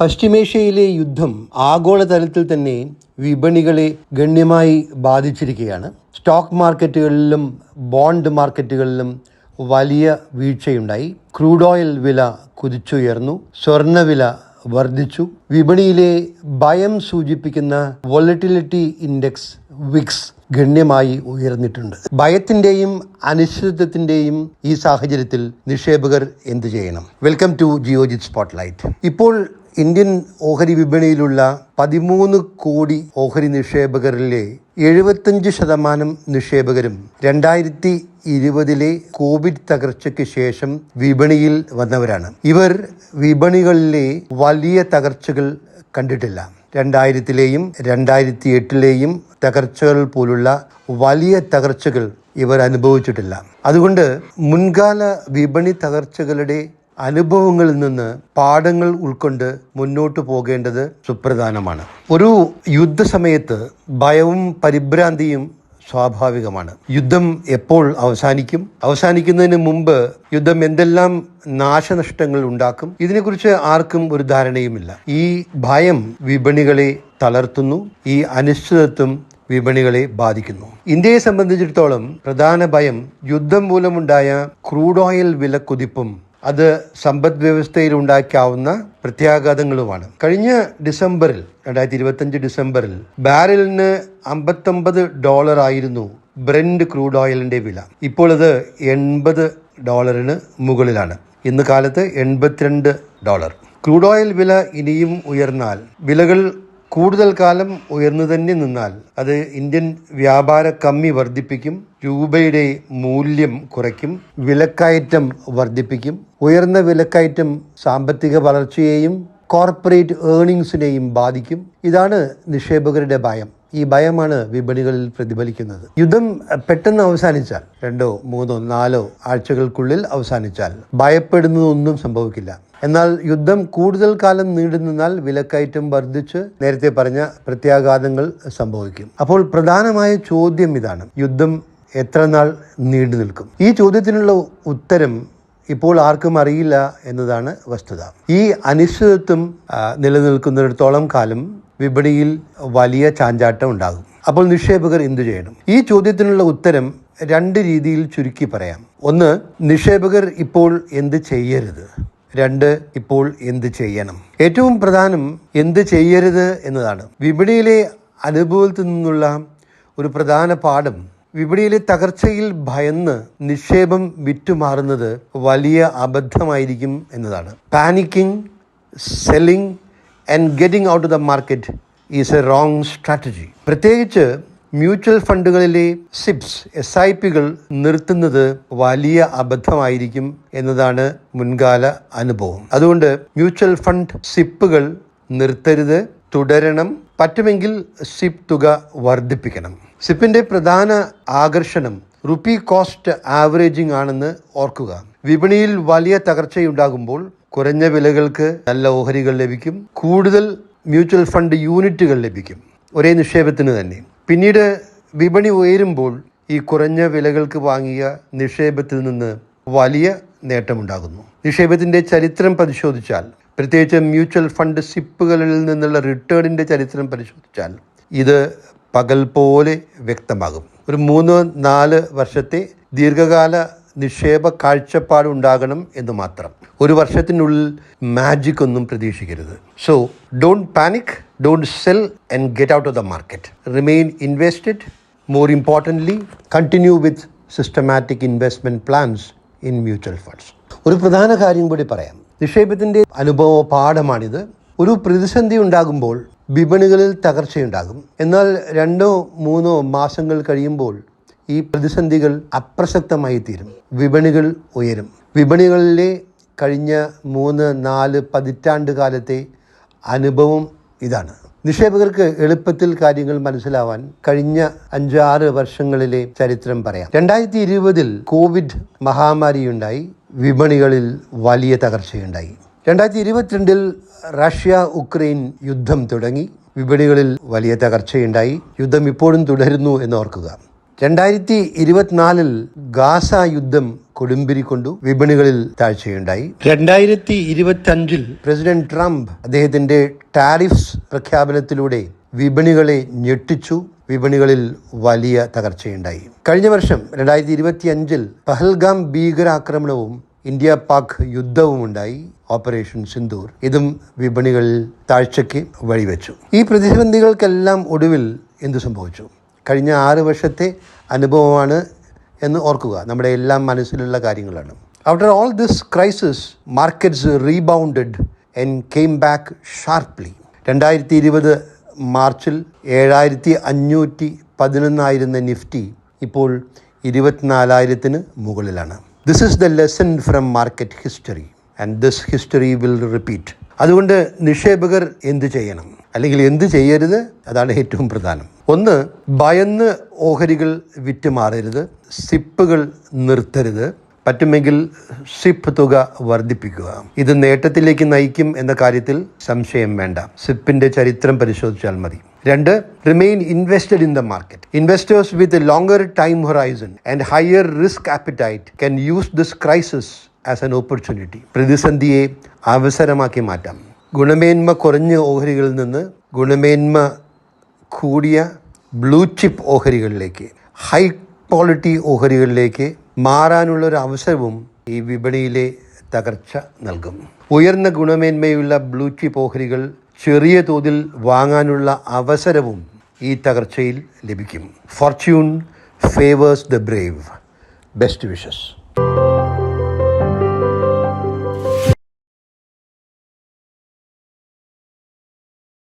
പശ്ചിമേഷ്യയിലെ യുദ്ധം ആഗോളതലത്തിൽ തന്നെ വിപണികളെ ഗണ്യമായി ബാധിച്ചിരിക്കുകയാണ്. സ്റ്റോക്ക് മാർക്കറ്റുകളിലും ബോണ്ട് മാർക്കറ്റുകളിലും വലിയ വീഴ്ചയുണ്ടായി. ക്രൂഡ് ഓയിൽ വില കുതിച്ചുയർന്നു. സ്വർണ്ണവില വർദ്ധിച്ചു. വിപണിയിലെ ഭയം സൂചിപ്പിക്കുന്ന വോളറ്റിലിറ്റി ഇൻഡെക്സ് വിക്സ് ഗണ്യമായി ഉയർന്നിട്ടുണ്ട്. ഭയത്തിന്റെയും അനിശ്ചിതത്വത്തിന്റെയും ഈ സാഹചര്യത്തിൽ നിക്ഷേപകർ എന്തു ചെയ്യണം? Welcome to Geojit spotlight. ഇപ്പോൾ ഇന്ത്യൻ ഓഹരി വിപണിയിലുള്ള 13 കോടി ഓഹരി നിക്ഷേപകരിലെ 75% നിക്ഷേപകരും 2020 കോവിഡ് തകർച്ചയ്ക്ക് ശേഷം വിപണിയിൽ വന്നവരാണ്. ഇവർ വിപണികളിലെ വലിയ തകർച്ചകൾ കണ്ടിട്ടില്ല. 2000-ലെയും 2008-ലെയും തകർച്ചകൾ പോലുള്ള വലിയ തകർച്ചകൾ ഇവർ അനുഭവിച്ചിട്ടില്ല. അതുകൊണ്ട് മുൻകാല വിപണി തകർച്ചകളുടെ അനുഭവങ്ങളിൽ നിന്ന് പാഠങ്ങൾ ഉൾക്കൊണ്ട് മുന്നോട്ട് പോകേണ്ടത് സുപ്രധാനമാണ്. ഒരു യുദ്ധസമയത്ത് ഭയവും പരിഭ്രാന്തിയും സ്വാഭാവികമാണ്. യുദ്ധം എപ്പോൾ അവസാനിക്കും? അവസാനിക്കുന്നതിന് മുമ്പ് യുദ്ധം എന്തെല്ലാം നാശനഷ്ടങ്ങൾ ഉണ്ടാക്കും? ഇതിനെക്കുറിച്ച് ആർക്കും ഒരു ധാരണയുമില്ല. ഈ ഭയം വിപണികളെ തളർത്തുന്നു. ഈ അനിശ്ചിതത്വം വിപണികളെ ബാധിക്കുന്നു. ഇന്ത്യയെ സംബന്ധിച്ചിടത്തോളം പ്രധാന ഭയം യുദ്ധം മൂലമുണ്ടായ ക്രൂഡ് ഓയിൽ വില കുതിപ്പും അത് സമ്പദ് വ്യവസ്ഥയിൽ ഉണ്ടാക്കാവുന്ന പ്രത്യാഘാതങ്ങളുമാണ്. കഴിഞ്ഞ ഡിസംബറിൽ 2025 ഡിസംബറിൽ ബാരലിന് $59 ആയിരുന്നു ബ്രെന്റ് ക്രൂഡ് ഓയിലിന്റെ വില. ഇപ്പോൾ അത് $80 മുകളിലാണ്. ഇന്ന് കാലത്ത് $82. ക്രൂഡ് ഓയിൽ വില ഇനിയും ഉയർന്നാൽ, വിലകൾ കൂടുതൽ കാലം ഉയർന്നു തന്നെ നിന്നാൽ അത് ഇന്ത്യൻ വ്യാപാര കമ്മി വർദ്ധിപ്പിക്കും, രൂപയുടെ മൂല്യം കുറയ്ക്കും, വിലക്കയറ്റം വർദ്ധിപ്പിക്കും. ഉയർന്ന വിലക്കയറ്റം സാമ്പത്തിക വളർച്ചയെയും കോർപ്പറേറ്റ് ഏർണിങ്സിനെയും ബാധിക്കും. ഇതാണ് നിക്ഷേപകരുടെ ഭയം. ഈ ഭയമാണ് വിപണികളിൽ പ്രതിഫലിക്കുന്നത്. യുദ്ധം പെട്ടെന്ന് അവസാനിച്ചാൽ, 2, 3, 4 ആഴ്ചകൾക്കുള്ളിൽ അവസാനിച്ചാൽ ഭയപ്പെടുന്നതൊന്നും സംഭവിക്കില്ല. എന്നാൽ യുദ്ധം കൂടുതൽ കാലം നീണ്ടു നിന്നാൽ വിലക്കയറ്റം വർദ്ധിച്ച് നേരത്തെ പറഞ്ഞ പ്രത്യാഘാതങ്ങൾ സംഭവിക്കും. അപ്പോൾ പ്രധാനമായ ചോദ്യം ഇതാണ്: യുദ്ധം എത്ര നാൾ നീണ്ടു നിൽക്കും? ഈ ചോദ്യത്തിനുള്ള ഉത്തരം ഇപ്പോൾ ആർക്കും അറിയില്ല എന്നതാണ് വസ്തുത. ഈ അനിശ്ചിതത്വം നിലനിൽക്കുന്നിടത്തോളം കാലം വിപണിയിൽ വലിയ ചാഞ്ചാട്ടം ഉണ്ടാകും. അപ്പോൾ നിക്ഷേപകർ എന്തു ചെയ്യണം? ഈ ചോദ്യത്തിനുള്ള ഉത്തരം 2 രീതിയിൽ ചുരുക്കി പറയാം. 1, നിക്ഷേപകർ ഇപ്പോൾ എന്ത് ചെയ്യരുത്. 2, ഇപ്പോൾ എന്ത് ചെയ്യണം. ഏറ്റവും പ്രധാനം എന്ത് ചെയ്യരുത് എന്നതാണ്. വിപണിയിലെ അനുഭവത്തിൽ നിന്നുള്ള ഒരു പ്രധാന പാഠം, വിപണിയിലെ തകർച്ചയിൽ ഭയന്ന് നിക്ഷേപം വിറ്റുമാറുന്നത് വലിയ അബദ്ധമായിരിക്കും എന്നതാണ്. Panicking, selling and getting out of the market is A wrong strategy. പ്രത്യേകിച്ച് മ്യൂച്വൽ ഫണ്ടുകളിലെ SIPകൾ നിർത്തുന്നത് വലിയ അബദ്ധമായിരിക്കും എന്നതാണ് മുൻകാല അനുഭവം. അതുകൊണ്ട് മ്യൂച്വൽ ഫണ്ട് SIPകൾ നിർത്തരുത്, തുടരണം. പറ്റുമെങ്കിൽ SIP തുക വർദ്ധിപ്പിക്കണം. SIPന്റെ പ്രധാന ആകർഷണം റുപ്പി കോസ്റ്റ് ആവറേജിംഗ് ആണെന്ന് ഓർക്കുക. വിപണിയിൽ വലിയ തകർച്ചയുണ്ടാകുമ്പോൾ കുറഞ്ഞ വിലകൾക്ക് നല്ല ഓഹരികൾ ലഭിക്കും. കൂടുതൽ മ്യൂച്വൽ ഫണ്ട് യൂണിറ്റുകൾ ലഭിക്കും ഒരേ നിക്ഷേപത്തിന് തന്നെ. പിന്നീട് വിപണി ഉയരുമ്പോൾ ഈ കുറഞ്ഞ വിലകൾക്ക് വാങ്ങിയ നിക്ഷേപത്തിൽ നിന്ന് വലിയ നേട്ടമുണ്ടാകുന്നു. നിക്ഷേപത്തിൻ്റെ ചരിത്രം പരിശോധിച്ചാൽ, പ്രത്യേകിച്ച് മ്യൂച്വൽ ഫണ്ട് SIPകളിൽ നിന്നുള്ള റിട്ടേണിൻ്റെ ചരിത്രം പരിശോധിച്ചാൽ ഇത് പകൽ പോലെ വ്യക്തമാകും. ഒരു 3-4 വർഷത്തെ ദീർഘകാല നിക്ഷേപ കാഴ്ചപ്പാട് ഉണ്ടാകണം എന്ന് മാത്രം. ഒരു വർഷത്തിനുള്ളിൽ മാജിക് ഒന്നും പ്രതീക്ഷിക്കരുത്. So don't panic, don't sell and get out of the market. Remain invested. More importantly, continue with systematic investment plans in mutual funds. ഒരു പ്രധാന കാര്യം കൂടി പറയാം. നിക്ഷേപത്തിൻ്റെ അനുഭവ പാഠമാണിത്. ഒരു പ്രതിസന്ധി ഉണ്ടാകുമ്പോൾ വിപണികളിൽ തകർച്ചയുണ്ടാകും. എന്നാൽ 2-3 മാസങ്ങൾ കഴിയുമ്പോൾ ഈ പ്രതിസന്ധികൾ അപ്രസക്തമായി തീരും. വിപണികൾ ഉയരും. വിപണികളിലെ കഴിഞ്ഞ 3-4 പതിറ്റാണ്ട് കാലത്തെ അനുഭവം ഇതാണ്. നിക്ഷേപകർക്ക് എളുപ്പത്തിൽ കാര്യങ്ങൾ മനസ്സിലാവാൻ കഴിഞ്ഞ 5-6 വർഷങ്ങളിലെ ചരിത്രം പറയാം. 2020 കോവിഡ് മഹാമാരിയുണ്ടായി. വിപണികളിൽ വലിയ തകർച്ചയുണ്ടായി. 2022 റഷ്യ-ഉക്രൈൻ യുദ്ധം തുടങ്ങി. വിപണികളിൽ വലിയ തകർച്ചയുണ്ടായി. യുദ്ധം ഇപ്പോഴും തുടരുന്നു എന്നോർക്കുക. 2024 ഗാസ യുദ്ധം കൊടുമ്പിരി കൊണ്ടു, വിപണികളിൽ താഴ്ചയുണ്ടായി. 2025 പ്രസിഡന്റ് ട്രംപ് അദ്ദേഹത്തിന്റെ ടാരിഫ്സ് പ്രഖ്യാപനത്തിലൂടെ വിപണികളെ ഞെട്ടിച്ചു. വിപണികളിൽ വലിയ തകർച്ചയുണ്ടായി. കഴിഞ്ഞ വർഷം 2025 പഹൽഗാം ഭീകരാക്രമണവും ഇന്ത്യ പാക് യുദ്ധവും ഉണ്ടായി, ഓപ്പറേഷൻ സിന്ദൂർ. ഇതും വിപണികളിൽ താഴ്ചയ്ക്ക് വഴിവെച്ചു. ഈ പ്രതിസന്ധികൾക്കെല്ലാം ഒടുവിൽ എന്തു സംഭവിച്ചു? കഴിഞ്ഞ 6 വർഷത്തെ അനുഭവമാണ് എന്ന് ഓർക്കുക. നമ്മുടെ എല്ലാം മനസ്സിലുള്ള കാര്യങ്ങളാണ്. After all this crisis markets rebounded and came back sharply. 2020 മാർച്ചിൽ 7511 നിഫ്റ്റി ഇപ്പോൾ 24,000 മുകളിലാണ്. This is the lesson from market history and this history will repeat. അതുകൊണ്ട് നിക്ഷേപകർ എന്ത് ചെയ്യണം, അല്ലെങ്കിൽ എന്ത് ചെയ്യരുത്? അതാണ് ഏറ്റവും പ്രധാനം. ഒന്ന്, ഭയന്ന് ഓഹരികൾ വിറ്റുമാറരുത്, സിപ്പുകൾ നിർത്തരുത്, പറ്റുമെങ്കിൽ സിപ്പ് തുക വർദ്ധിപ്പിക്കുക. ഇത് നേട്ടത്തിലേക്ക് നയിക്കും എന്ന കാര്യത്തിൽ സംശയം വേണ്ട. സിപ്പിന്റെ ചരിത്രം പരിശോധിച്ചാൽ മതി. 2, remain invested in the market. Investors with longer time horizon and higher risk appetite can use this crisis as an opportunity. പ്രതിസന്ധിയെ അവസരമാക്കി മാറ്റാം. ഗുണമേന്മ കുറഞ്ഞ ഓഹരികളിൽ നിന്ന് ഗുണമേന്മ കൂടിയ ബ്ലൂ ചിപ്പ് ഓഹരികളിലേക്ക്, ഹൈ ക്വാളിറ്റി ഓഹരികളിലേക്ക് മാറാനുള്ളൊരു അവസരവും ഈ വിപണിയിലെ തകർച്ച നൽകും. ഉയർന്ന ഗുണമേന്മയുള്ള ബ്ലൂ ചിപ്പ് ഓഹരികൾ ചെറിയ തോതിൽ വാങ്ങാനുള്ള അവസരവും ഈ തകർച്ചയിൽ ലഭിക്കും. Fortune favours the Brave. Best wishes.